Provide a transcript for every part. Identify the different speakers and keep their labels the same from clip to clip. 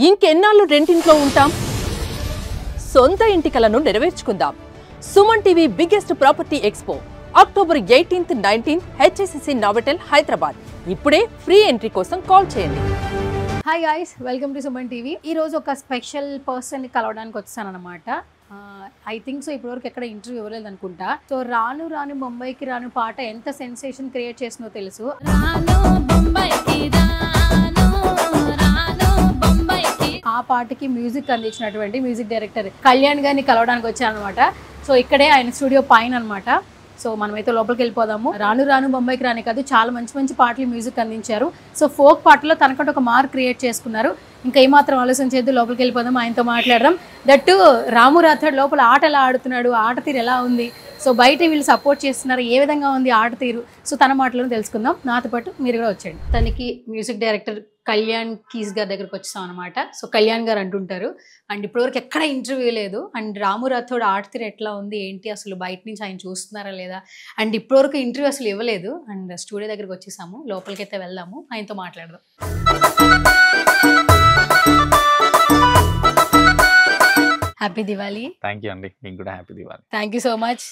Speaker 1: ఇంకెన్నాళ్ళు రెంటింట్లో ఉంటాం? సొంత ఇంటి కలను నెరవేర్చుకుందాం. Suman TV biggest property expo October 18th, 19th HSCC Novotel Hyderabad. ఇప్పుడే ఫ్రీ ఎంట్రీ కోసం కాల్ చేయండి.
Speaker 2: Hi guys, welcome to Suman TV. ఈరోజు ఒక స్పెషల్ పర్సన్ని కలవడానికి వచ్చాను అనమాట. ఐ థింక్ సో ఇప్పటివరకు ఎక్కడ ఇంటర్వ్యూ ఇవ్వలేదు అనుకుంటా. సో రాను రాను బొంబాయికి రాను పాట ఎంత సెన్సేషన్ క్రియేట్ చేసిందో తెలుసు. ఆ పాటకి మ్యూజిక్ అందించినటువంటి మ్యూజిక్ డైరెక్టర్ కళ్యాణ్ గారిని కలవడానికి వచ్చాను అనమాట. సో ఇక్కడే ఆయన స్టూడియో పైన అనమాట. సో మనమైతే లోపలికి వెళ్ళిపోదాము. రాను రాను బొంబాయికి రాని కాదు, చాలా మంచి మంచి పాటలు మ్యూజిక్ అందించారు. సో ఫోక్ పాటలో తనకంటే ఒక మార్క్ క్రియేట్ చేసుకున్నారు. ఇంకా ఏమాత్రం ఆలోచన చేద్దు, లోపలికి వెళ్ళిపోదాం, ఆయనతో మాట్లాడదాం. దట్టు రాము రాథోడ్ లోపల ఆట ఎలా ఆడుతున్నాడు, ఆట తీరు ఎలా ఉంది, సో బయట వీళ్ళు సపోర్ట్ చేస్తున్నారు, ఏ విధంగా ఉంది ఆట తీరు, సో తన మాటలను తెలుసుకుందాం. నాతో పాటు మీరు కూడా వచ్చేయండి. తనకి మ్యూజిక్ డైరెక్టర్ కళ్యాణ్ కీస్ గారి దగ్గరకు వచ్చాం అనమాట. సో కళ్యాణ్ గారు అంటుంటారు, అండ్ ఇప్పటివరకు ఎక్కడ ఇంటర్వ్యూ లేదు, అండ్ రాము రాథోడ్ ఆట తీరు ఎట్లా ఉంది ఏంటి, అసలు బయట నుంచి ఆయన చూస్తున్నారా లేదా, అండ్ ఇప్పటివరకు ఇంటర్వ్యూ అసలు ఇవ్వలేదు. అండ్ స్టూడియో దగ్గరకు వచ్చేసాము, లోపలికైతే వెళ్దాము, ఆయనతో మాట్లాడదాం. హ్యాపీ దివాళీ.
Speaker 3: థ్యాంక్ యూ అండి, మీకు కూడా happy Diwali.
Speaker 2: Thank you so much.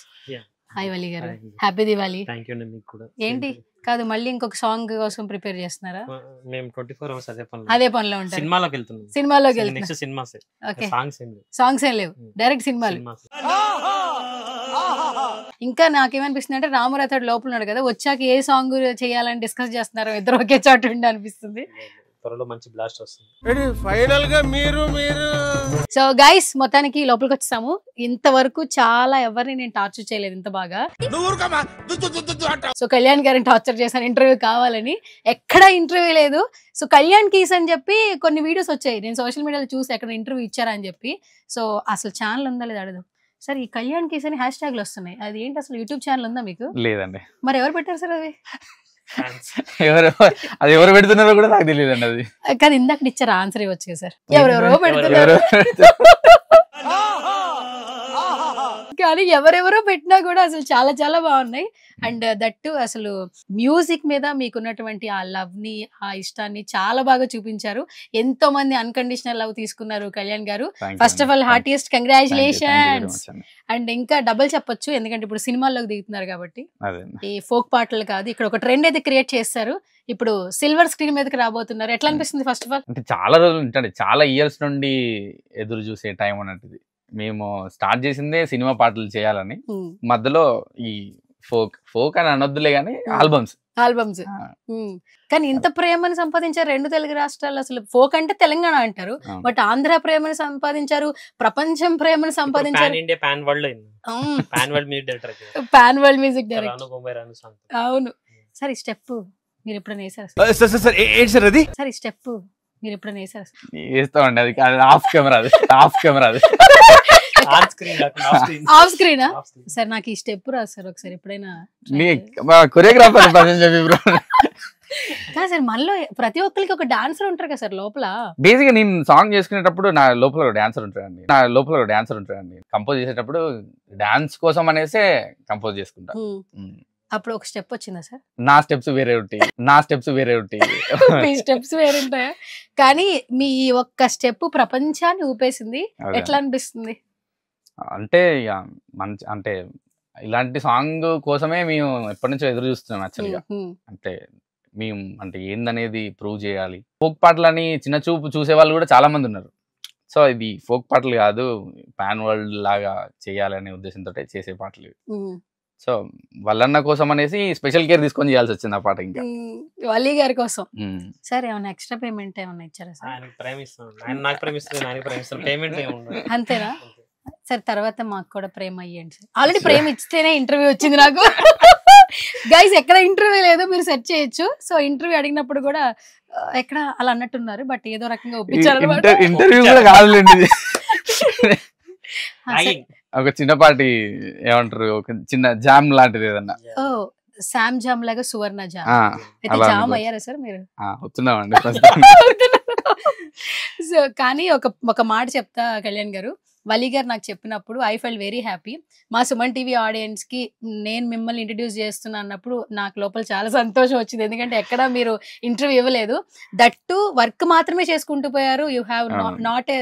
Speaker 2: Hi Wali గారు, హ్యాపీ దివాళీ.
Speaker 4: థ్యాంక్ యూ అండి, మీకు కూడా.
Speaker 2: ఏంటి కాదు, మళ్ళీ ఇంకొక సాంగ్ కోసం ప్రిపేర్ చేస్తున్నారా?
Speaker 4: మేము 24 hours
Speaker 2: అదే పనిలో ఉంటారు.
Speaker 4: సినిమాలోకి వెళ్తున్నాం.
Speaker 2: సినిమాలోకి వెళ్తున్నాం.
Speaker 4: Next cinemas.
Speaker 2: ఓకే,
Speaker 4: సాంగ్స్
Speaker 2: ఏం లేవు, డైరెక్ట్ సినిమాలు. ఇంకా నాకేమనిపిస్తుంది అంటే రాము రాథోడ్ లోపల ఉన్నాడు కదా, వచ్చాక ఏ సాంగ్ చేయాలని డిస్కస్ చేస్తున్నారో, ఇద్దరు ఒకే చాటు ఉండి అనిపిస్తుంది.
Speaker 4: త్వరలో మంచి బ్లాస్ట్ వస్తుంది.
Speaker 5: ఫైనల్ గా మీరు
Speaker 2: సో గైస్, మొత్తానికి లోపలికి వచ్చేసాము. ఇంతవరకు చాలా ఎవరిని నేను టార్చర్ చేయలేదు ఇంత బాగా. సో కళ్యాణ్ గారిని టార్చర్ చేశాను ఇంటర్వ్యూ కావాలని, ఎక్కడ ఇంటర్వ్యూ లేదు. సో కళ్యాణ్ కీస్ అని చెప్పి కొన్ని వీడియోస్ వచ్చాయి, నేను సోషల్ మీడియాలో చూసి ఎక్కడ ఇంటర్వ్యూ ఇచ్చారా అని చెప్పి. సో అసలు ఛానల్ ఉందా లేదా అడగదు సార్. ఈ కళ్యాణ్ కీస్ అని హ్యాష్ ట్యాగ్లు వస్తున్నాయి, అది ఏంటి అసలు? యూట్యూబ్ ఛానల్ ఉందా మీకు?
Speaker 3: లేదండి.
Speaker 2: మరి ఎవరు పెట్టారు సార్ అది?
Speaker 3: అది ఎవరు పెడుతున్నారో కూడా నాకు తెలియదండి. అది
Speaker 2: కానీ ఇందాక ఇచ్చారు, ఆన్సర్ ఇవ్వచ్చు కదా సార్. ఎవరెవరో పెడుతున్నారు, కానీ ఎవరెవరో పెట్టినా కూడా అసలు చాలా చాలా బాగున్నాయి. అండ్ దట్టు అసలు మ్యూజిక్ మీద మీకున్నటువంటి ఆ లవ్ ని, ఆ ఇష్టాన్ని చాలా బాగా చూపించారు. ఎంతో మంది అన్కండిషనల్ లవ్ తీసుకున్నారు కళ్యాణ్ గారు. First of all heartiest congratulations. And ఇంకా డబుల్ చెప్పొచ్చు, ఎందుకంటే ఇప్పుడు సినిమాల్లోకి దిగుతున్నారు కాబట్టి. ఈ ఫోక్ పాటలు కాదు, ఇక్కడ ఒక ట్రెండ్ అయితే క్రియేట్ చేస్తారు. ఇప్పుడు సిల్వర్ స్క్రీన్ మీదకి రాబోతున్నారు. ఎట్లా అనిపిస్తుంది ఫస్ట్ ఆఫ్ ఆల్?
Speaker 3: అంటే చాలా రోజులు ఉంటాడు, చాలా ఇయర్స్ నుండి ఎదురు చూసే టైం అన్నట్టుది. మేము స్టార్ట్ చేసిందే సినిమా పాటలు చేయాలని, మధ్యలో ఈ ఫోక్ అని అనొద్దులే గానీ ఆల్బమ్స్.
Speaker 2: కానీ ఇంత ప్రేమని సంపాదించారు రెండు తెలుగు రాష్ట్రాలు. అసలు ఫోక్ అంటే తెలంగాణ అంటారు, బట్ ఆంధ్ర ప్రేమని సంపాదించారు, ప్రపంచం ప్రేమని సంపాదించారు. Pan world music director. అవును సార్, ఈ స్టెప్ మీరు ఎప్పుడైనా వేసారు సార్? ఈ స్టెప్ మీరు ఎప్పుడైనా వేసారు?
Speaker 3: వేస్తామండి, అది off camera, off camera,
Speaker 2: off స్క్రీనా సార్? నాకు ఈ స్టెప్ రాదు సార్, ఒకసారి ఎప్పుడైనా
Speaker 3: కొరియోగ్రాఫర్
Speaker 2: సార్. మనలో ప్రతి ఒక్కరికి ఒక డాన్సర్ ఉంటారు కదా సార్ లోపల.
Speaker 3: బేసిక్ గా నేను సాంగ్ చేసుకునేటప్పుడు నా లోపల ఒక డాన్సర్ ఉంటాడండి. కంపోజ్ చేసేటప్పుడు డాన్స్ కోసం అనేసే కంపోజ్ చేసుకుంటా.
Speaker 2: అప్పుడు ఒక స్టెప్ వచ్చిందా సార్?
Speaker 3: నా స్టెప్స్ వేరే ఉంటాయి.
Speaker 2: మీ స్టెప్స్ వేరే ఉంటాయా? కానీ మీ ఒక్క స్టెప్ ప్రపంచాన్ని ఊపేసింది. ఎట్లా అనిపిస్తుంది?
Speaker 3: అంటే మంచి, అంటే ఇలాంటి సాంగ్ కోసమే మేము ఎప్పటి నుంచో ఎదురు చూస్తున్నాం యాక్చువల్గా. అంటే మేము అంటే ఏందనేది ప్రూవ్ చేయాలి. ఫోక్ పాటలని చిన్న చూపు చూసే వాళ్ళు కూడా చాలా మంది ఉన్నారు. సో ఇది ఫోక్ పాటలు కాదు, పాన్ వరల్డ్ లాగా చేయాలనే ఉద్దేశంతో చేసే పాటలు. సో వాళ్ళన్న కోసం అనేసి స్పెషల్ కేర్ తీసుకొని చేయాల్సి వచ్చింది ఆ పాట. ఇంకా
Speaker 2: వలి గారి కోసం సార్ ఏమైనా ఎక్స్ట్రా పేమెంట్ ఏమైనా ఇచ్చారా సార్? అంతేనా సార్? తర్వాత మాకు కూడా ప్రేమ అయ్యండి సార్. ఆల్రెడీ ప్రేమ ఇస్తేనే ఇంటర్వ్యూ వచ్చింది నాకు. గైస్, ఎక్కడ ఇంటర్వ్యూ లేదు, మీరు సెర్చ్ చేయొచ్చు. సో ఇంటర్వ్యూ అడిగినప్పుడు కూడా ఎక్కడ అలా అన్నట్టున్నారు, బట్ ఏదో రకంగా ఒప్పించారు.
Speaker 3: ఇంటర్వ్యూ కూడా కాదులేండి, ఒక చిన్నపాటి ఏమంటారు, ఒక చిన్న జామ్ లాంటిది ఏదన్నా.
Speaker 2: ఓ శామ్ జామ్ లాగా సువర్ణ జామ్. అయితే జామ్ అయ్యారా సార్ మీరు?
Speaker 3: వస్తున్నామండి.
Speaker 2: సో కానీ ఒక మాట చెప్తా కళ్యాణ్ గారు, వలి గారు నాకు చెప్పినప్పుడు ఐ ఫెల్ వెరీ హ్యాపీ. మా సుమన్ టీవీ ఆడియన్స్ కి నేను మిమ్మల్ని ఇంట్రడ్యూస్ చేస్తున్నా అన్నప్పుడు నాకు లోపల చాలా సంతోషం వచ్చింది. ఎందుకంటే ఎక్కడ మీరు ఇంటర్వ్యూ ఇవ్వలేదు, దట్టు వర్క్ మాత్రమే చేసుకుంటూ పోయారు. యూ హ్యావ్ నాట్ ఏ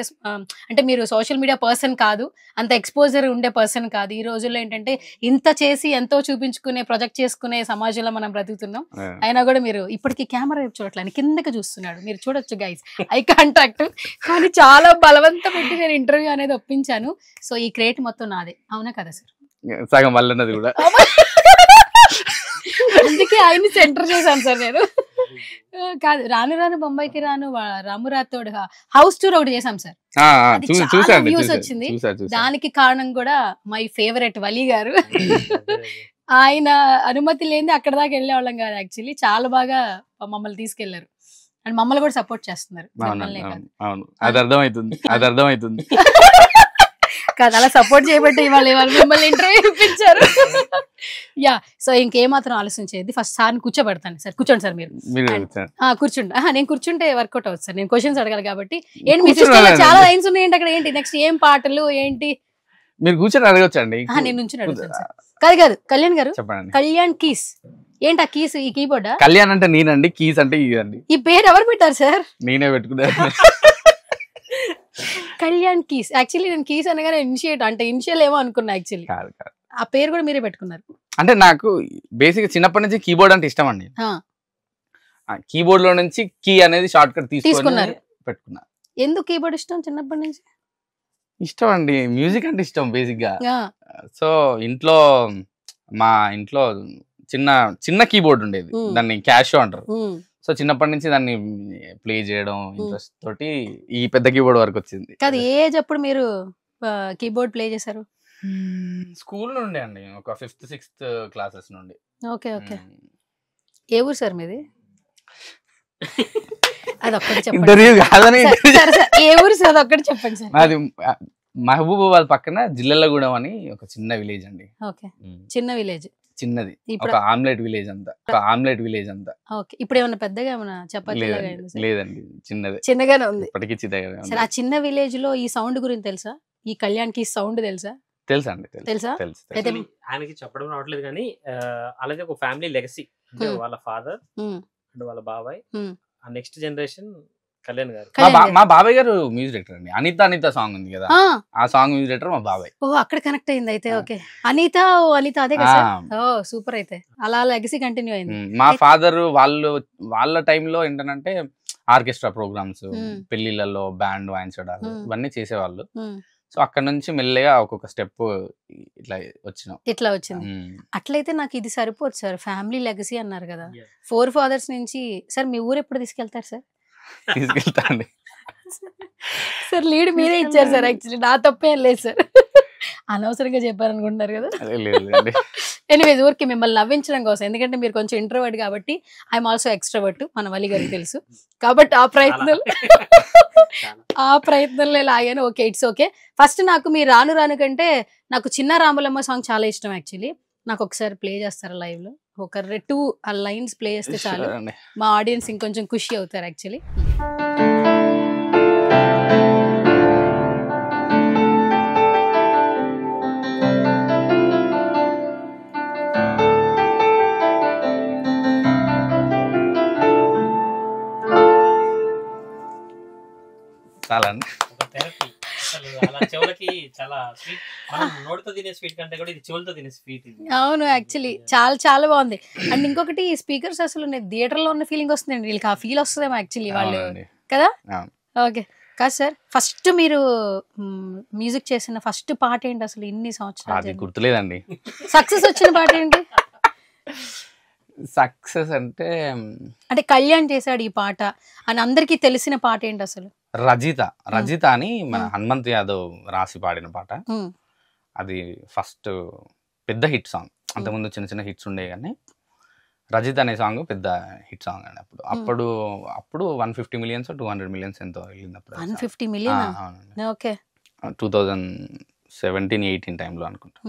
Speaker 2: అంటే మీరు సోషల్ మీడియా పర్సన్ కాదు, అంత ఎక్స్పోజర్ ఉండే పర్సన్ కాదు. ఈ రోజుల్లో ఏంటంటే ఇంత చేసి ఎంతో చూపించుకునే ప్రొజెక్ట్ చేసుకునే సమాజంలో మనం బ్రతుకుతున్నాం. అయినా కూడా మీరు ఇప్పటికీ కెమెరా చూడట్లేదు, కిందకి చూస్తున్నాడు. మీరు చూడొచ్చు గైస్, ఐ కాంటాక్ట్. కానీ చాలా బలవంత పెట్టి నేను ఇంటర్వ్యూ అనేది ఒప్పించాను. సో ఈ క్రేట్ మొత్తం నాదే, అవునా కదా సార్?
Speaker 3: సగం వల్లన్నది కూడా.
Speaker 2: అందుకే ఆయన్ని సెంటర్ చేశాను సార్ నేను. కాదు, రాను రాను బొంబాయికి రాను, రామురాతోడు హౌస్ టూర్ ఒకటి చేశాం సార్. వ్యూస్ వచ్చింది. దానికి కారణం కూడా మై ఫేవరెట్ వలి గారు. ఆయన అనుమతి లేని అక్కడ దాకా వెళ్ళేవాళ్ళం కాదు యాక్చువల్లీ. చాలా బాగా మమ్మల్ని తీసుకెళ్లారు అండ్ మమ్మల్ని కూడా సపోర్ట్ చేస్తున్నారు.
Speaker 3: అది అర్థమవుతుంది
Speaker 2: కాదు, అలా సపోర్ట్ చేయబట్టి ఇవాళ మిమ్మల్ని ఇంటర్వ్యూ ఇప్పించారు. యా, సో ఇంకేమాత్రం ఆలోచించేది, ఫస్ట్ సార్ని కూర్చోబెడతాను. సార్ కూర్చోండి సార్, మీరు కూర్చుంటే నేను కూర్చుంటే వర్కౌట్ అవుతుంది సార్. నేను క్వశ్చన్స్ అడగాలి కాబట్టి. ఏంటి మీ సిస్టంలో చాలా లైన్స్ ఉన్నాయండి అక్కడ, ఏంటి నెక్స్ట్ ఏం పాటలు ఏంటి?
Speaker 3: మీరు కూర్చొని అడగొచ్చండి.
Speaker 2: నేను నుంచుని అడుగుతాను సార్. కాదు కళ్యాణ్ గారు, కళ్యాణ్ కీస్ ఏంటి? ఆ కీస్ ఈ కీబోర్డా?
Speaker 3: కళ్యాణ్ అంటే నేనండి, కీస్ అంటే ఇదండి.
Speaker 2: ఈ పేరు ఎవరు పెట్టారు సార్?
Speaker 3: నేనే పెట్టుకున్నాను.
Speaker 2: కళ్యాణ్ కీస్. యాక్చువల్లీ నేను కీస్ అనగానే ఇనిషియల్ ఏమో అనుకున్నా. యాక్చువల్లీ ఆ పేరు కూడా మీరే పెట్టుకున్నారు.
Speaker 3: అంటే నాకు బేసిక్ చిన్నప్పటి నుంచి కీబోర్డ్ అంటే ఇష్టం అండి. కీబోర్డ్ లో నుంచి కీ అనేది షార్ట్ కట్ తీసుకున్నారు, పెట్టుకున్నా.
Speaker 2: ఎందుకు కీబోర్డ్ ఇష్టం చిన్నప్పటి నుంచి?
Speaker 3: ఇష్టం అండి, మ్యూజిక్ అంటే ఇష్టం బేసిక్ గా. సో మా ఇంట్లో చిన్న కీబోర్డ్ ఉండేది, దాన్ని క్యాషో అంటారు. సో చిన్నప్పటి నుంచి దాన్ని ప్లే చేయడం ఇంట్రెస్ట్ తోటి ఈ పెద్ద కీబోర్డ్ వరకు వచ్చింది.
Speaker 2: కాదు, ఏ ఏజ్ అప్పుడు మీరు కీబోర్డ్ ప్లే చేశారు?
Speaker 3: స్కూల్ నుండి అండి, ఒక 5th 6th క్లాసెస్ నుండి.
Speaker 2: ఓకే. ఏ ఊరు సార్ మీది? అదొక్కటి చెప్పండి. ఏ ఊరు సార్ అదొక్కటి చెప్పండి సార్.
Speaker 3: అది మహబూబాబాద్ పక్కన జిల్లెలగూడెం అని ఒక చిన్న విలేజ్ అండి.
Speaker 2: ఓకే, చిన్న విలేజ్.
Speaker 3: చిన్నది, ఒక ఆమ్లెట్ విలేజ్ అంతా.
Speaker 2: ఓకే, ఇప్పుడు ఏమన్నా పెద్దగా ఏమన్నా చెప్పాలి?
Speaker 3: లేదండి,
Speaker 2: చిన్నగానే ఉంది.
Speaker 3: ఇప్పటికీ చిన్నగానే ఉంది.
Speaker 2: ఆ చిన్న విలేజ్ లో ఈ సౌండ్ గురించి తెలుసా? ఈ కళ్యాణ్ కి సౌండ్ తెలుసా? తెలుసా?
Speaker 4: ఆయనకి చెప్పడం రావట్లేదు కానీ అలాగే ఒక ఫ్యామిలీ లెగసీ, అంటే వాళ్ళ ఫాదర్ అండ్ వాళ్ళ బాబాయ్, ఆ నెక్స్ట్ జనరేషన్ కళ్యాణ్ గారు.
Speaker 3: మా బాబాయ్ గారు మ్యూజిక్ డైరెక్టర్ అండి. అనిత సాంగ్ ఉంది కదా, ఆ సాంగ్ మ్యూజిక్ డైరెక్టర్ మా బాబాయ్.
Speaker 2: ఓ, అక్కడ కనెక్ట్ అయింది అయితే. ఓకే, అనిత అదే కదా. ఓ సూపర్. అయితే అలా లెగసీ కంటిన్యూ అయింది.
Speaker 3: మా ఫాదర్ వాళ్ళ టైంలో ఏంటంటే ఆర్కెస్ట్రా ప్రోగ్రామ్స్, పెళ్లిళ్ళలో బ్యాండ్ వాయించడాలు ఇవన్నీ చేసేవాళ్ళు. సో అక్కడ నుంచి మెల్లగా ఒక్కొక్క స్టెప్ ఇట్లా
Speaker 2: వచ్చింది. అట్లయితే నాకు ఇది సరిపోదు సార్. ఫ్యామిలీ లెగసీ అన్నారు కదా, 4 fathers నుంచి. సార్ మీ ఊరు ఎప్పుడు తీసుకెళ్తారు సార్?
Speaker 3: తీసుకెళ్తా అండి
Speaker 2: సార్. లీడ్ మీరే ఇచ్చారు సార్, యాక్చువల్లీ నా తప్పేం లేదు సార్. అనవసరంగా చెప్పారనుకుంటున్నారు కదా. ఎనీవేస్, ఊరికి మిమ్మల్ని నవ్వించడం కోసం, ఎందుకంటే మీరు కొంచెం ఇంట్రోవర్ట్ కాబట్టి, ఐఎమ్ ఆల్సో ఎక్స్ట్రోవర్ట్, మన వలి గారికి తెలుసు కాబట్టి ఆ ప్రయత్నంలో లాగాను. Okay, it's okay. ఫస్ట్ నాకు మీ రాను రాను కంటే నాకు చిన్న రాములమ్మ సాంగ్ చాలా ఇష్టం. యాక్చువల్లీ నాకు ఒకసారి ప్లే చేస్తారా లైవ్ లో? ఒక 2 లైన్స్ ప్లే చేస్తే చాలు, మా ఆడియన్స్ ఇంకొంచెం ఖుషి అవుతారు యాక్చువల్లీ. అవును, యాక్చువల్లీ చాలా బాగుంది. అండ్ ఇంకొకటి స్పీకర్స్ అసలు థియేటర్ లో ఉన్న ఫీలింగ్ వస్తుందండి, వీళ్ళకి ఆ ఫీల్ వస్తుందేమో యాక్చువల్లీ వాళ్ళు కదా. ఓకే, కాదు సార్, ఫస్ట్ మీరు మ్యూజిక్ చేసిన ఫస్ట్ పాట ఏంటి అసలు? ఇన్ని సంవత్సరాలు
Speaker 3: గుర్తులేదండి.
Speaker 2: సక్సెస్ వచ్చిన పాట ఏంటి?
Speaker 3: సక్సెస్ అంటే
Speaker 2: కళ్యాణ్ చేశాడు ఈ పాట అని అందరికి తెలిసిన పాట ఏంటి అసలు?
Speaker 3: రజిత అని మన హనుమంత్ యాదవ్ రాసి పాడిన పాట. అది ఫస్ట్ పెద్ద హిట్ సాంగ్. అంతకుముందు చిన్న హిట్స్ ఉండే కానీ రజిత అనే సాంగ్ పెద్ద హిట్ సాంగ్ అండి. అప్పుడు 150 million 200 million ఎంతో వెళ్ళినప్పుడు.
Speaker 2: 150 million? ఓకే,
Speaker 3: 2017-18 టైంలో అనుకుంటా.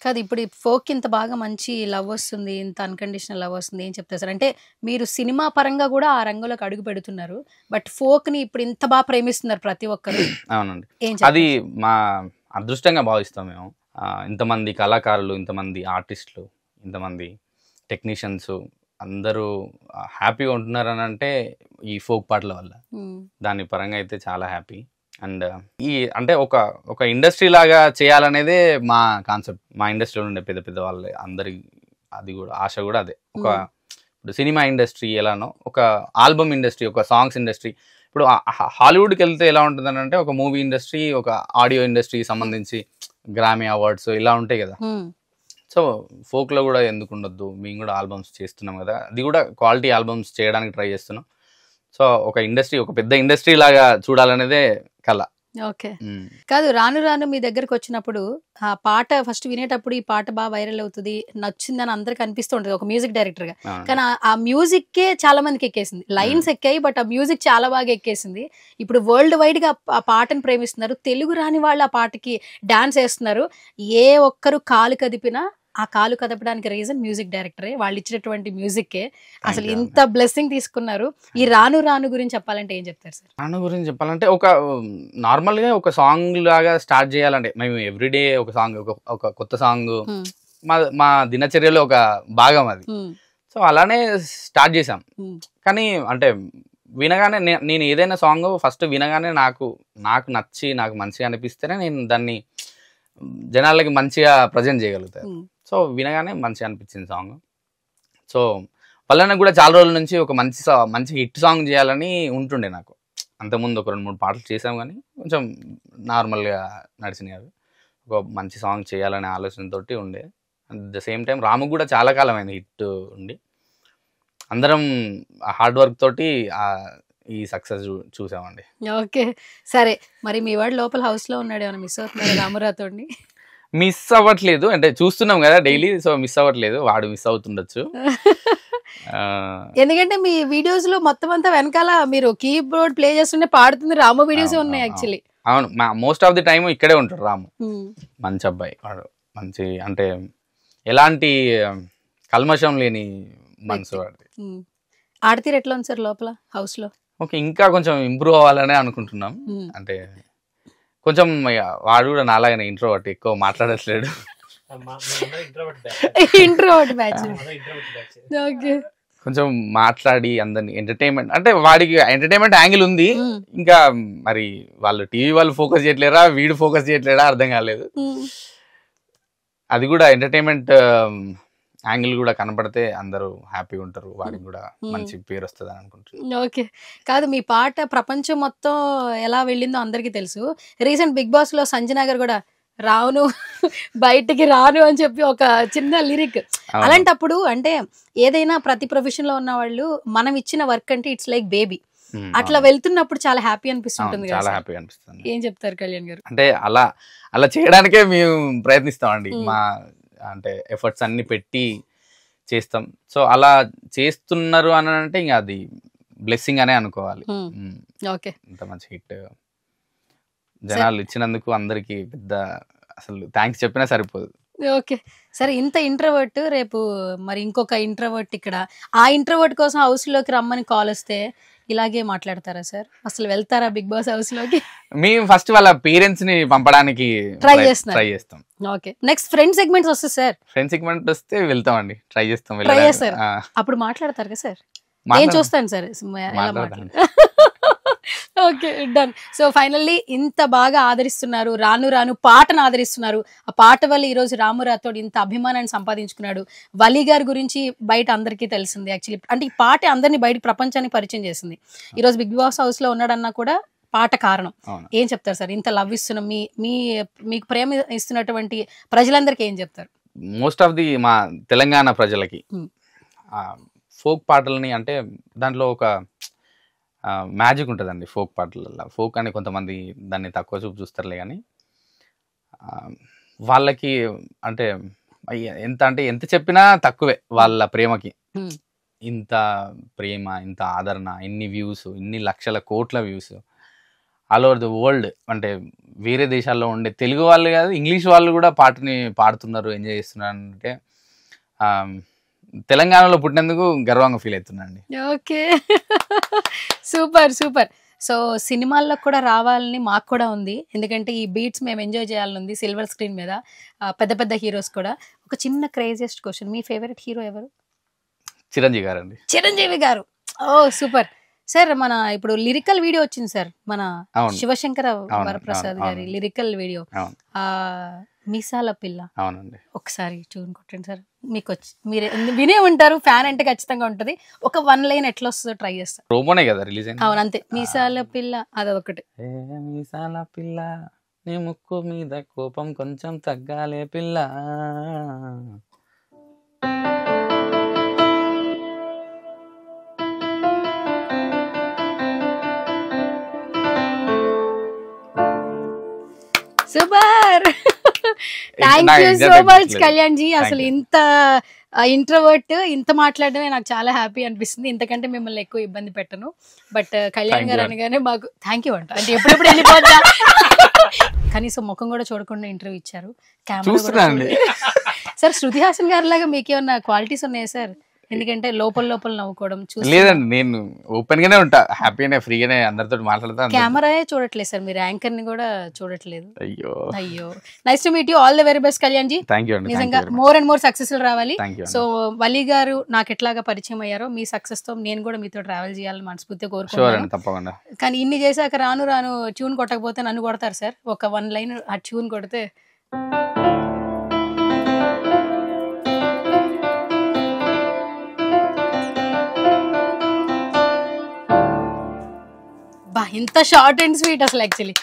Speaker 2: కాదు ఇప్పుడు ఫోక్ ఇంత బాగా మంచి లవ్ వస్తుంది, ఇంత అన్కండిషనల్ లవ్ వస్తుంది, ఏం చెప్తారు సార్? అంటే మీరు సినిమా పరంగా కూడా ఆ రంగంలోకి అడుగు పెడుతున్నారు, బట్ ఫోక్ ని ఇప్పుడు ఇంత బాగా ప్రేమిస్తున్నారు ప్రతి ఒక్కరు.
Speaker 3: అవునండి,
Speaker 2: ఏం
Speaker 3: అది మా అదృష్టంగా భావిస్తాం మేము. ఇంతమంది కళాకారులు, ఇంతమంది ఆర్టిస్టులు, ఇంతమంది టెక్నీషియన్స్ అందరూ హ్యాపీగా ఉంటున్నారు అని అంటే ఈ ఫోక్ పాటల వల్ల. దాని పరంగా అయితే చాలా హ్యాపీ. అండ్ ఈ అంటే ఒక ఇండస్ట్రీ లాగా చేయాలనేదే మా కాన్సెప్ట్. మా ఇండస్ట్రీలో ఉండే పెద్ద పెద్ద వాళ్ళే అందరి అది కూడా ఆశ కూడా అదే. ఇప్పుడు సినిమా ఇండస్ట్రీ ఎలానో ఒక ఆల్బమ్ ఇండస్ట్రీ, ఒక సాంగ్స్ ఇండస్ట్రీ. ఇప్పుడు హాలీవుడ్కి వెళ్తే ఎలా ఉంటుందని అంటే ఒక మూవీ ఇండస్ట్రీ, ఒక ఆడియో ఇండస్ట్రీ సంబంధించి గ్రామీ అవార్డ్స్ ఇలా ఉంటాయి కదా. సో ఫోక్లో కూడా ఎందుకు ఉండొద్దు, మేము కూడా ఆల్బమ్స్ చేస్తున్నాం కదా, అది కూడా క్వాలిటీ ఆల్బమ్స్ చేయడానికి ట్రై చేస్తున్నాం. సో ఒక ఇండస్ట్రీ, ఒక పెద్ద ఇండస్ట్రీ లాగా చూడాలనేదే కళ.
Speaker 2: ఓకే. కాదు, రాను రాను మీ దగ్గరకు వచ్చినప్పుడు ఆ పాట ఫస్ట్ వినేటప్పుడు ఈ పాట బాగా వైరల్ అవుతుంది, నచ్చిందని అందరికి అనిపిస్తూ ఉంటుంది ఒక మ్యూజిక్ డైరెక్టర్ గా. కానీ ఆ మ్యూజిక్ చాలా మందికి ఎక్కేసింది, లైన్స్ ఎక్కాయి బట్ ఆ మ్యూజిక్ చాలా బాగా ఎక్కేసింది. ఇప్పుడు వరల్డ్ వైడ్ గా ఆ పాటను ప్రేమిస్తున్నారు, తెలుగు రాని వాళ్ళు ఆ పాటకి డాన్స్ వేస్తున్నారు. ఏ ఒక్కరు కాలు కదిపినా ఆ కాలు కదపడానికి రీజన్ మ్యూజిక్ డైరెక్టరే, వాళ్ళు ఇచ్చినటువంటి మ్యూజిక్కే. అసలు ఇంత బ్లెస్సింగ్ తీసుకున్నారు. ఈ రాను రాను గురించి చెప్పాలంటే ఏం చెప్తారు సార్?
Speaker 3: రాను గురించి చెప్పాలంటే ఒక నార్మల్గా ఒక సాంగ్ లాగా స్టార్ట్ చేయాలంటే మేము ఎవ్రీడే ఒక సాంగ్, ఒక కొత్త సాంగ్ మా దినచర్యలో ఒక భాగం అది. సో అలానే స్టార్ట్ చేసాం. కానీ అంటే వినగానే నేను ఏదైనా సాంగ్ ఫస్ట్ వినగానే నాకు నచ్చి నాకు మంచిగా అనిపిస్తేనే నేను దాన్ని జనాలకి మంచిగా ప్రజెంట్ చేయగలుగుతాను. సో వినగానే మంచిగా అనిపించింది సాంగ్. సో వాళ్ళని కూడా చాలా రోజుల నుంచి ఒక మంచి హిట్ సాంగ్ చేయాలని ఉంటుండే నాకు. అంతకుముందు ఒక 2-3 పాటలు చేసాం, కానీ కొంచెం నార్మల్గా నడిచినాయి. అవి ఒక మంచి సాంగ్ చేయాలనే ఆలోచనతోటి ఉండే. అట్ ద సేమ్ టైం రాముకు కూడా చాలా కాలమైంది హిట్ ఉండి. అందరం హార్డ్ వర్క్ తోటి ఈ సక్సెస్ చూసామండి.
Speaker 2: ఓకే, సరే. మరి మీ వాడు లోపల హౌస్ లో ఉన్నాడు, ఏమైనా మిస్ అవుతున్నారు రామురాతోని?
Speaker 3: మిస్ అవ్వట్లేదు, అంటే చూస్తున్నాం కదా డైలీ, సో మిస్ అవ్వట్లేదు. వాడు మిస్ అవుతుండొచ్చు.
Speaker 2: ఎందుకంటే మీ వీడియోస్ లో మొత్తం అంతా వెనకాల మీరు కీబోర్డ్ ప్లే చేస్తుంటే పాడుతుంది రాము వీడియోస్ ఉన్నాయి యాక్చువల్లీ.
Speaker 3: అవును, మోస్ట్ ఆఫ్ ది టైమ్ ఇక్కడే ఉంటాడు రాము. మంచి అబ్బాయి వాడు, మంచి అంటే ఎలాంటి కల్మషం లేని మనసు వాడిది.
Speaker 2: ఆడతీరు ఎట్లా ఉంది సార్ లోపల హౌస్ లో?
Speaker 3: ఓకే, ఇంకా కొంచెం ఇంప్రూవ్ అవ్వాలనే అనుకుంటున్నాం. అంటే కొంచెం వాడు కూడా నాలాగానే ఇంట్రోవర్ట్, ఎక్కువ మాట్లాడట్లేడు.
Speaker 2: Introvert batch. ఓకే,
Speaker 3: కొంచెం మాట్లాడి అందరిని ఎంటర్టైన్మెంట్, అంటే వాడికి ఎంటర్టైన్మెంట్ యాంగిల్ ఉంది. ఇంకా మరి వాళ్ళు టీవీ వాళ్ళు ఫోకస్ చేయట్లేరా, వీడు ఫోకస్ చేయట్లేడా అర్థం కాలేదు. అది కూడా ఎంటర్టైన్మెంట్ యాంగిల్ కూడా కనపడితే అందరూ హ్యాపీగా ఉంటారు, వాడికి కూడా మంచి పేరు వస్తుంది అని అనుకుంటున్నాను.
Speaker 2: ఓకే, కాదు మీ పాట ప్రపంచం మొత్తం ఎలా వెళ్ళిందో అందరికీ తెలుసు. రీసెంట్ బిగ్ బాస్ లో సంజనా గారు కూడా రాను బయటికి రాను అని చెప్పి ఒక చిన్న లిరిక్. అలాంటప్పుడు అంటే ఏదైనా ప్రతి ప్రొఫెషన్ లో ఉన్న వాళ్ళు మనం ఇచ్చిన వర్క్ అంటే ఇట్స్ లైక్ బేబీ, అట్లా వెళ్తున్నప్పుడు చాలా హ్యాపీ అనిపిస్తుంటుంది.
Speaker 3: చాలా హ్యాపీగా అనిపిస్తుంది.
Speaker 2: ఏం చెప్తారు కళ్యాణ్ గారు?
Speaker 3: అంటే అలా చేయడానికే మేము ప్రయత్నిస్తామండి. మా అంటే ఎఫర్ట్స్ అన్ని పెట్టి చేస్తాం. సో అలా చేస్తున్నారు అని అంటే ఇంకా అది బ్లెస్సింగ్ అనే అనుకోవాలి.
Speaker 2: ఓకే,
Speaker 3: ఇంత మంచి హిట్ జనాలు ఇచ్చినందుకు అందరికి పెద్ద అసలు థ్యాంక్స్ చెప్పినా సరిపోదు.
Speaker 2: ఓకే, సరే. ఇంత ఇంట్రోవర్ట్, రేపు మరి ఇంకొక ఇంట్రోవర్ట్ ఇక్కడ, ఆ ఇంట్రోవర్ట్ కోసం హౌస్ లోకి రమ్మని కాల్ వస్తే ఇలాగే మాట్లాడతారా సార్? అసలు వెళ్తారా బిగ్ బాస్ హౌస్ లోకి?
Speaker 3: మేము ఫస్ట్ వాళ్ళ పేరెంట్స్ ని పంపడానికి ట్రై చేస్తాం.
Speaker 2: ఓకే, నెక్స్ట్ ఫ్రెండ్ సెగ్మెంట్స్ వస్తుంది సార్.
Speaker 3: ఫ్రెండ్ సెగ్మెంట్ వస్తే వెళ్తామండి, ట్రై చేస్తాం.
Speaker 2: అప్పుడు మాట్లాడతారు కదా సార్? నేను చూస్తాను sir. Okay, done. So finally ఇంత బాగా ఆదరిస్తున్నారు, రాను రాను పాటను ఆదరిస్తున్నారు. ఆ పాట వల్ల ఈరోజు రాము రాథోడ్ ఇంత అభిమానాన్ని సంపాదించుకున్నాడు. వలి గారి గురించి బయట అందరికీ తెలిసింది యాక్చువల్లీ. అంటే ఈ పాట అందరినీ బయట ప్రపంచానికి పరిచయం చేసింది. ఈరోజు బిగ్ బాస్ హౌస్ లో ఉన్నాడన్నా కూడా పాట కారణం. ఏం చెప్తారు సార్? ఇంత లవ్ ఇస్తున్న మీకు ప్రేమ ఇస్తున్నటువంటి ప్రజలందరికీ ఏం చెప్తారు?
Speaker 3: మోస్ట్ ఆఫ్ ది మా తెలంగాణ ప్రజలకి ఫోక్ పాటలని అంటే దాంట్లో ఒక మ్యాజిక్ ఉంటుందండి ఫోక్ పాటలలో. ఫోక్ అని కొంతమంది దాన్ని తక్కువ చూపు చూస్తారులే, కానీ వాళ్ళకి అంటే ఎంత చెప్పినా తక్కువే వాళ్ళ ప్రేమకి. ఇంత ప్రేమ, ఇంత ఆదరణ, ఇన్ని వ్యూస్, ఇన్ని లక్షల కోట్ల views, all over the world, అంటే వేరే దేశాల్లో ఉండే తెలుగు వాళ్ళు కాదు ఇంగ్లీష్ వాళ్ళు కూడా పాటని పాడుతున్నారు, ఎంజాయ్ చేస్తున్నారు అంటే తెలంగాణలో పుట్టినందుకు గర్వంగా ఫీల్ అవుతున్నాండి.
Speaker 2: Okay, super super. సో సినిమాల్లో కూడా రావాలని మాకు కూడా ఉంది, ఎందుకంటే ఈ బీట్స్ మేము ఎంజాయ్ చేయాలని ఉంది సిల్వర్ స్క్రీన్ మీద, పెద్ద పెద్ద హీరోస్ కూడా. ఒక చిన్న క్రేజియస్ట్ క్వశ్చన్, మీ ఫేవరెట్ హీరో ఎవరు?
Speaker 3: చిరంజీవి గారు అండి.
Speaker 2: చిరంజీవి గారు, ఓ సూపర్ సార్. మన ఇప్పుడు లిరికల్ వీడియో వచ్చింది సార్, మన శివశంకర వరప్రసాద్ గారి లిరికల్ వీడియో, మీసాల పిల్ల.
Speaker 3: అవునండి,
Speaker 2: ఒకసారి ట్యూన్ కొట్టండి సార్, మీకు వచ్చి మీరు వినే ఉంటారు, ఫ్యాన్ అంటే ఖచ్చితంగా ఉంటది. ఒక 1 లైన్ ఎట్లా వస్తుందో ట్రై చేస్తారు.
Speaker 3: ప్రోమోనే కదా రిలీజ్ అయింది.
Speaker 2: అవును అంతే, మీసాల పిల్ల అదొకటి.
Speaker 3: మీసాల పిల్ల నీ ముక్కు మీద కోపం కొంచెం తగ్గాలే పిల్ల.
Speaker 2: Super, thank you so much Kalyan ji. అసలు ఇంత ఇంట్రోవర్ట్ ఇంత మాట్లాడడమే నాకు చాలా హ్యాపీ అనిపిస్తుంది, ఇంతకంటే మిమ్మల్ని ఎక్కువ ఇబ్బంది పెట్టను. బట్ కళ్యాణ్ గారు అనగానే మాకు థ్యాంక్ యూ అంట, అంటే ఎప్పుడెప్పుడు వెళ్ళిపోతా. కనీసం ముఖం కూడా చూడకుండా ఇంటర్వ్యూ ఇచ్చారు. కెమెరా సార్, శృతి హాసన్ గారి లాగా మీకేమన్నా క్వాలిటీస్ ఉన్నాయా సార్? ఎందుకంటే లోపల లోపల నవ్వుకోవడం
Speaker 3: లేదండి, నేను ఓపెన్ గానే ఉంటా, హ్యాపీగానే ఫ్రీగానే అందరితో మాట్లాడతా.
Speaker 2: కెమెరా చూడట్లేదు సార్, మీరు యాంకర్ ని కూడా చూడట్లేదు.
Speaker 3: అయ్యో
Speaker 2: అయ్యో. Nice to meet you, all the very best Kalyan ji.
Speaker 3: Thank you అండి.
Speaker 2: నిజంగా మోర్ అండ్ మోర్ సక్సెస్ రావాలి. సో వలి గారు నాకు ఎట్లాగా పరిచయం అయ్యారో మీ సక్సెస్ తో నేను కూడా మీతో ట్రావెల్ చేయాలని మనస్ఫూర్తిగా కోరుకుంటున్నాను.
Speaker 3: తప్పకుండా.
Speaker 2: కానీ ఇన్ని చేశాక రాను రాను ట్యూన్ కొట్టకపోతే నన్ను కొడతారు సార్. ఒక 1 లైన్ ఆ ట్యూన్ కొడితే. ఇంత షార్ట్ అండ్ స్వీట్ అసలు యాక్చువల్లీ.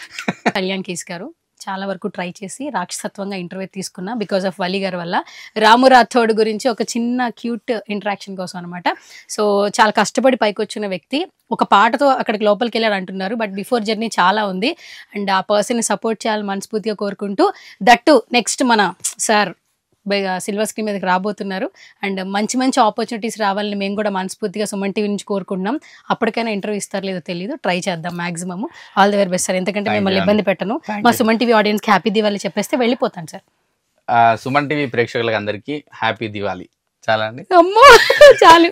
Speaker 2: కళ్యాణ్ కీస్ గారు చాలా వరకు ట్రై చేసి రాక్షసత్వంగా ఇంటర్వ్యూ తీసుకున్నా బికాస్ ఆఫ్ వలి గారి వల్ల. రాము రాథోడ్ గురించి ఒక చిన్న క్యూట్ ఇంటరాక్షన్ కోసం అనమాట. సో చాలా కష్టపడి పైకి వచ్చిన వ్యక్తి ఒక పాటతో అక్కడికి లోపలికి వెళ్ళాడు అంటున్నారు, బట్ బిఫోర్ జర్నీ చాలా ఉంది. అండ్ ఆ పర్సన్ని సపోర్ట్ చేయాలని మనస్ఫూర్తిగా కోరుకుంటూ, దట్టు నెక్స్ట్ మన సార్ సిల్వర్ స్క్రీన్ మీదకి రాబోతున్నారు. అండ్ మంచి మంచి ఆపర్చునిటీస్ రావాలని మేము కూడా మనస్ఫూర్తిగా సుమన్ టీవీ నుంచి కోరుకుంటున్నాం. అప్పటికైనా ఇంటర్వ్యూ ఇస్తారు లేదో తెలియదు, ట్రై చేద్దాం maximum. All the very best sir, ఎందుకంటే మిమ్మల్ని ఇబ్బంది పెట్టను. మా సుమన్ టీవీ ఆడియన్స్కి హ్యాపీ దివాళీ చెప్పేస్తే వెళ్ళిపోతాను సార్.
Speaker 3: సుమన్ టీవీ ప్రేక్షకులకు అందరికీ హ్యాపీ దివాళీ. చాలా అండి,
Speaker 2: అమ్మో చాలు.